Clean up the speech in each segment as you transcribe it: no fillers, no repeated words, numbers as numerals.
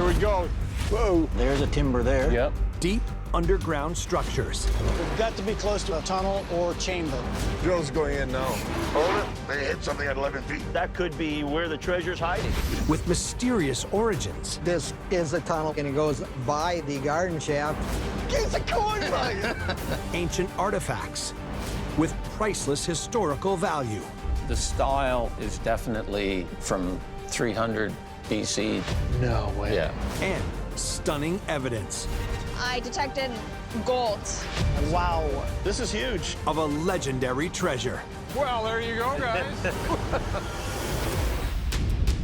we go. Whoa. There's a timber there. Yep. Deep underground structures. We've got to be close to a tunnel or chamber. Drill's going in now. Hold it. They hit something at 11 feet. That could be where the treasure's hiding. With mysterious origins. This is a tunnel, and it goes by the garden shaft. It's a coin mine. Ancient artifacts with priceless historical value. The style is definitely from 300 BC. No way. Yeah. And stunning evidence I detected gold. Wow. This is huge. of a legendary treasure. Well, there you go, guys.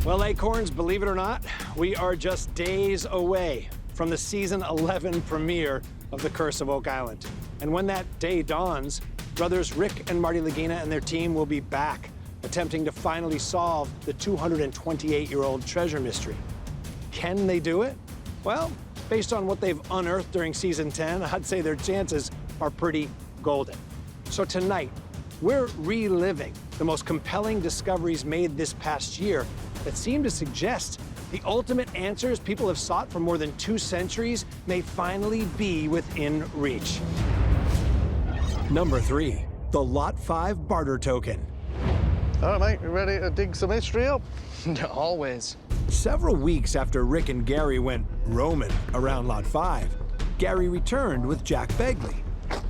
Well, Acorns, believe it or not, we are just days away from the season 11 premiere of The Curse of Oak Island. And when that day dawns, brothers Rick and Marty Lagina and their team will be back, attempting to finally solve the 228-year-old treasure mystery. Can they do it? Well, based on what they've unearthed during season 10, I'd say their chances are pretty golden. So tonight, we're reliving the most compelling discoveries made this past year that seem to suggest the ultimate answers people have sought for more than 2 centuries may finally be within reach. Number 3, the Lot 5 barter token. All right, mate, you ready to dig some history up? Always. Several weeks after Rick and Gary went roaming around Lot 5, Gary returned with Jack Begley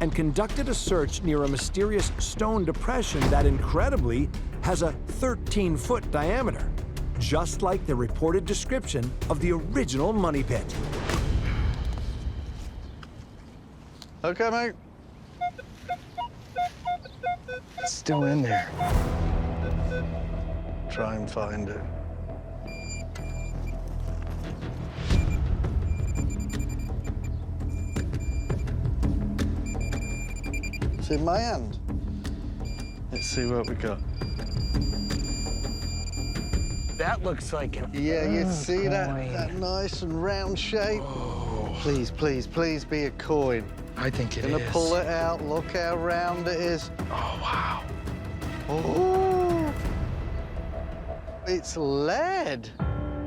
and conducted a search near a mysterious stone depression that incredibly has a 13-foot diameter, just like the reported description of the original money pit. Okay, mate. It's still in there. Try and find it. It's in my hand. Let's see what we got. That looks like an... Yeah, you see that nice and round shape? Oh. Please, please, please be a coin. I think it is. Gonna pull it out. Look how round it is. Oh, wow. Oh, it's lead.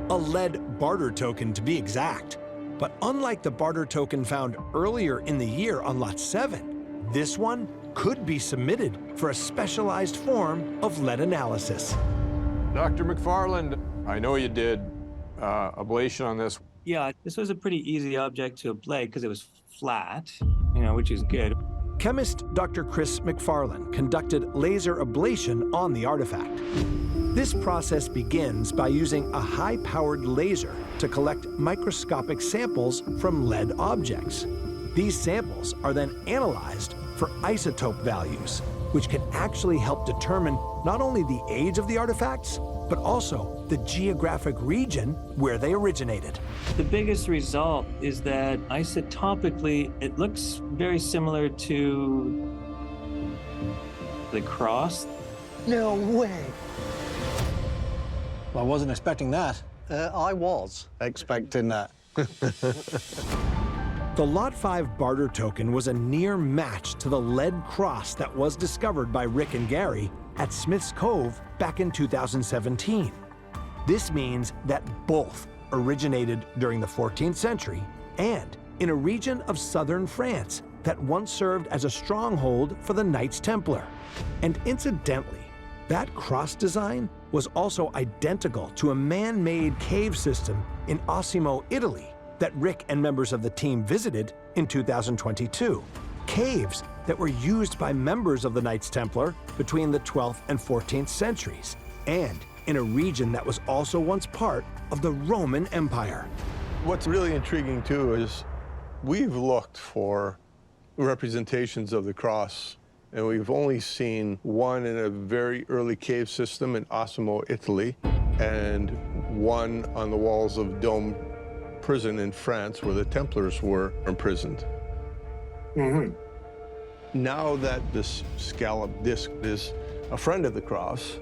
A lead barter token, to be exact. But unlike the barter token found earlier in the year on Lot 7, this one could be submitted for a specialized form of lead analysis. Dr. McFarland, I know you did ablation on this. Yeah, this was a pretty easy object to ablate because it was flat, which is good. Chemist Dr. Chris McFarland conducted laser ablation on the artifact. This process begins by using a high-powered laser to collect microscopic samples from lead objects. These samples are then analyzed for isotope values, which can actually help determine not only the age of the artifacts, but also the geographic region where they originated. The biggest result is that isotopically, it looks very similar to the cross. No way. Well, I wasn't expecting that. I was expecting that. The Lot 5 barter token was a near match to the lead cross that was discovered by Rick and Gary at Smith's Cove back in 2017. This means that both originated during the 14th century and in a region of southern France that once served as a stronghold for the Knights Templar. And incidentally, that cross design was also identical to a man-made cave system in Osimo, Italy, that Rick and members of the team visited in 2022. Caves that were used by members of the Knights Templar between the 12th and 14th centuries, and in a region that was also once part of the Roman Empire. What's really intriguing, too, is we've looked for representations of the cross, and we've only seen one in a very early cave system in Osimo, Italy, and one on the walls of Dome Prison in France, where the Templars were imprisoned. Now that this scallop disc is a friend of the cross,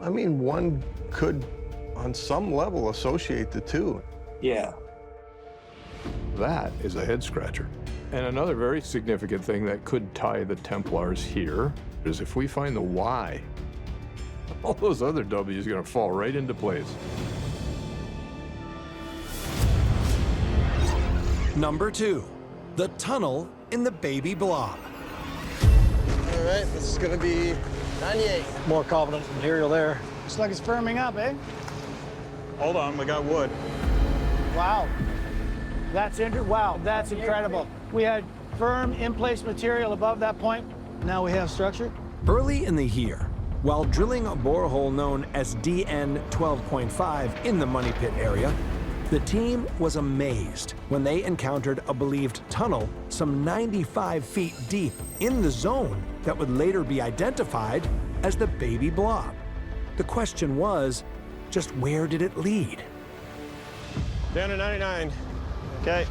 I mean, one could, on some level, associate the two. Yeah. That is a head-scratcher. And another very significant thing that could tie the Templars here is if we find the Y, all those other W's are going to fall right into place. Number 2, the tunnel in the Baby Blob. All right, this is gonna be 98. More confident material there. Looks like it's firming up, eh? Hold on, we got wood. Wow. Wow, that's incredible. We had firm, in-place material above that point. Now we have structure. Early in the year, while drilling a borehole known as DN 12.5 in the Money Pit area, the team was amazed when they encountered a believed tunnel some 95 feet deep in the zone that would later be identified as the Baby Blob. The question was, just where did it lead? Down to 99. Okay.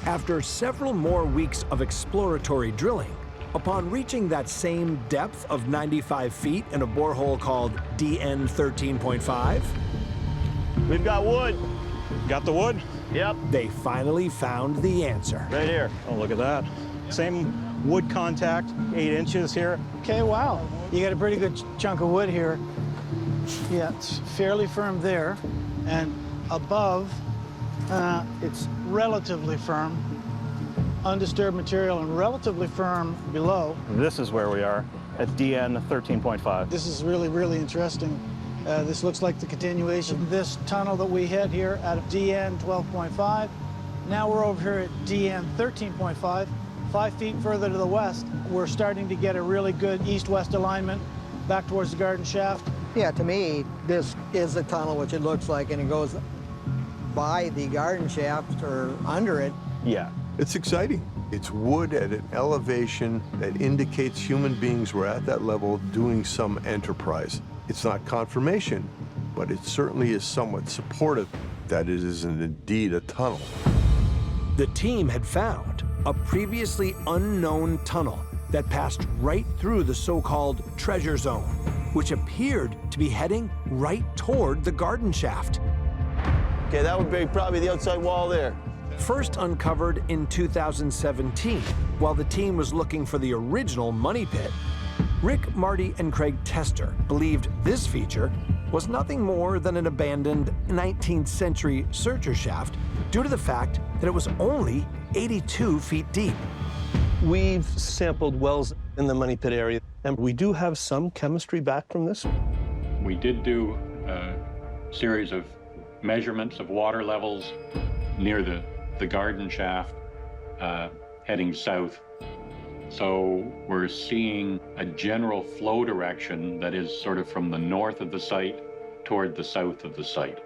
After several more weeks of exploratory drilling, upon reaching that same depth of 95 feet in a borehole called DN 13.5, We've got wood. Got the wood? Yep. they finally found the answer. Right here. Oh, look at that. Same wood contact, 8 inches here. Okay, wow. You got a pretty good chunk of wood here. Yeah, it's fairly firm there. And above, it's relatively firm. Undisturbed material and relatively firm below. This is where we are at DN 13.5. This is really, really interesting. This looks like the continuation of this tunnel that we hit here at DN 12.5. Now we're over here at DN 13.5. 5 feet further to the west, we're starting to get a really good east-west alignment back towards the garden shaft. Yeah, to me, this is a tunnel, which it looks like, and it goes by the garden shaft or under it. Yeah. It's exciting. It's wood at an elevation that indicates human beings were at that level doing some enterprise. It's not confirmation, but it certainly is somewhat supportive that it is indeed a tunnel. The team had found a previously unknown tunnel that passed right through the so-called treasure zone, which appeared to be heading right toward the garden shaft. Okay, that would be probably the outside wall there. First uncovered in 2017, while the team was looking for the original Money Pit, Rick, Marty, and Craig Tester believed this feature was nothing more than an abandoned 19th century searcher shaft due to the fact that it was only 82 feet deep. We've sampled wells in the Money Pit area, and we do have some chemistry back from this. We did do a series of measurements of water levels near the garden shaft heading south. So we're seeing a general flow direction that is sort of from the north of the site toward the south of the site.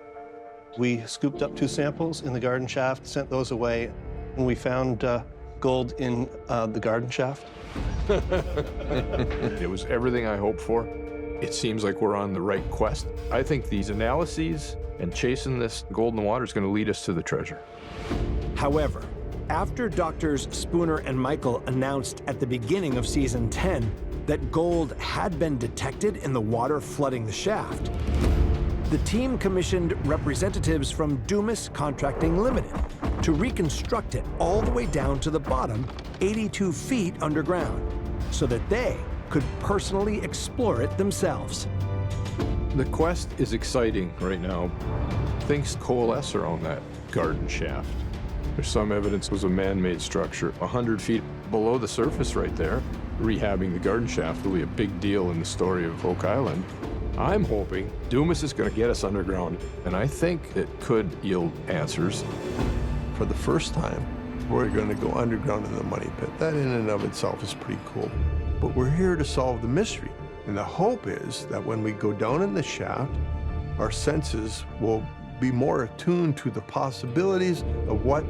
We scooped up 2 samples in the garden shaft, sent those away, and we found gold in the garden shaft. It was everything I hoped for. It seems like we're on the right quest. I think these analyses and chasing this golden water is going to lead us to the treasure. However, after Doctors Spooner and Michael announced at the beginning of season 10 that gold had been detected in the water flooding the shaft, the team commissioned representatives from Dumas Contracting Limited to reconstruct it all the way down to the bottom, 82 feet underground, so that they could personally explore it themselves. The quest is exciting right now. Things coalesce around that garden shaft. There's some evidence it was a man-made structure 100 feet below the surface right there. Rehabbing the garden shaft will be a big deal in the story of Oak Island. I'm hoping Dumas is going to get us underground, and I think it could yield answers. For the first time, we're going to go underground in the Money Pit. That in and of itself is pretty cool. But we're here to solve the mystery. And the hope is that when we go down in the shaft, our senses will be more attuned to the possibilities of what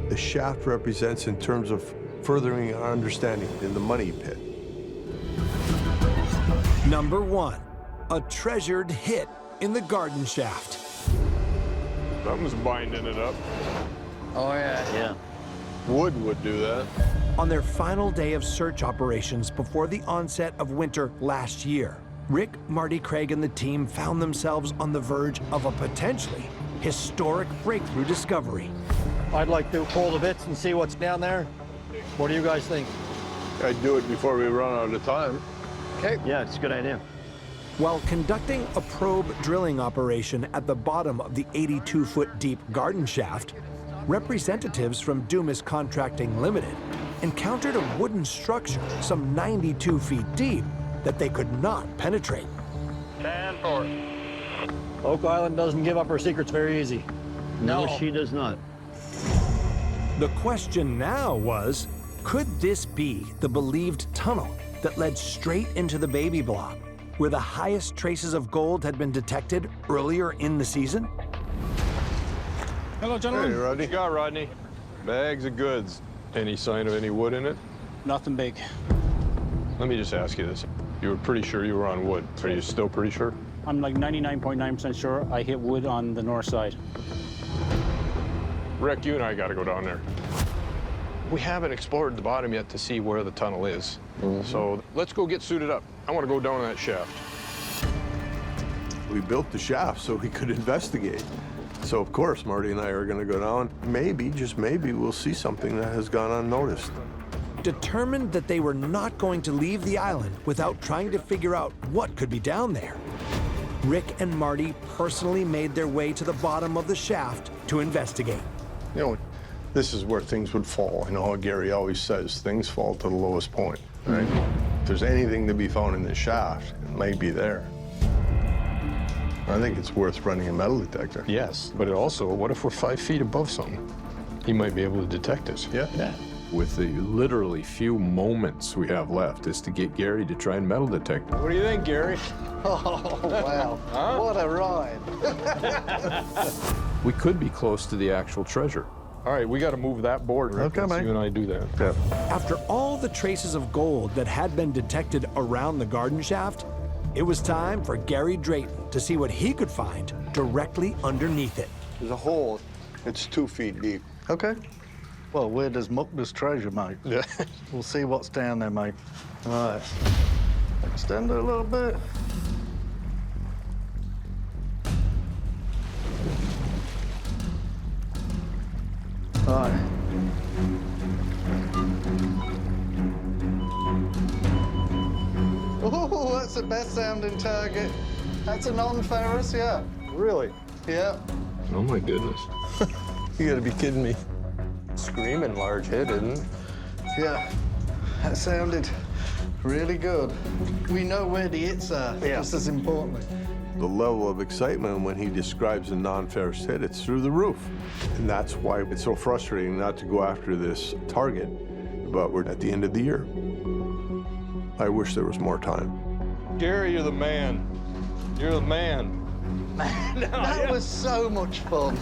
the shaft represents in terms of furthering our understanding in the Money Pit. Number 1, a treasured hit in the garden shaft. Something's binding it up. Oh, yeah. Yeah. Wood would do that. On their final day of search operations before the onset of winter last year, Rick, Marty, Craig, and the team found themselves on the verge of a potentially historic breakthrough discovery. I'd like to pull the bits and see what's down there. What do you guys think? I'd do it before we run out of time. Okay. Yeah, it's a good idea. While conducting a probe drilling operation at the bottom of the 82-foot deep garden shaft, representatives from Dumas Contracting Limited encountered a wooden structure some 92 feet deep that they could not penetrate. 10-4. Oak Island doesn't give up her secrets very easy. No, she does not. The question now was, could this be the believed tunnel that led straight into the baby block, where the highest traces of gold had been detected earlier in the season? Hello, gentlemen. Hey, Rodney. What you got, Rodney? Bags of goods. Any sign of any wood in it? Nothing big. Let me just ask you this. You were pretty sure you were on wood. Are you still pretty sure? I'm like 99.9% sure I hit wood on the north side. Rick, you and I got to go down there. We haven't explored the bottom yet to see where the tunnel is. So let's go get suited up. I want to go down that shaft. We built the shaft so we could investigate. So of course, Marty and I are going to go down. Maybe, just maybe, we'll see something that has gone unnoticed. Determined that they were not going to leave the island without trying to figure out what could be down there, Rick and Marty personally made their way to the bottom of the shaft to investigate. You know, this is where things would fall. You know how Gary always says, things fall to the lowest point, right? If there's anything to be found in this shaft, it might be there. I think it's worth running a metal detector. Yes, but it also, what if we're 5 feet above something? He might be able to detect us. Yeah. With the literally few moments we have left is to get Gary to try and metal detect. What do you think, Gary? Oh, wow. Huh? What a ride. We could be close to the actual treasure. All right, we got to move that board. Rick. Okay, Let's mate. You and I do that. Yeah. After all the traces of gold that had been detected around the garden shaft, it was time for Gary Drayton to see what he could find directly underneath it. There's a hole. It's 2 feet deep. Okay. Well, where does muck does treasure, mate? Yeah. We'll see what's down there, mate. All right. Extend it a little bit. All right. Oh, that's the best sounding target. That's a non-ferrous, yeah. Really? Yeah. Oh, my goodness. You gotta be kidding me. Screaming large hit, isn't it? Yeah. That sounded really good. We know where the hits are, just as importantly. The level of excitement when he describes a non-ferrous hit, it's through the roof. And that's why it's so frustrating not to go after this target, but we're at the end of the year. I wish there was more time. Gary, you're the man. You're the man. That was so much fun.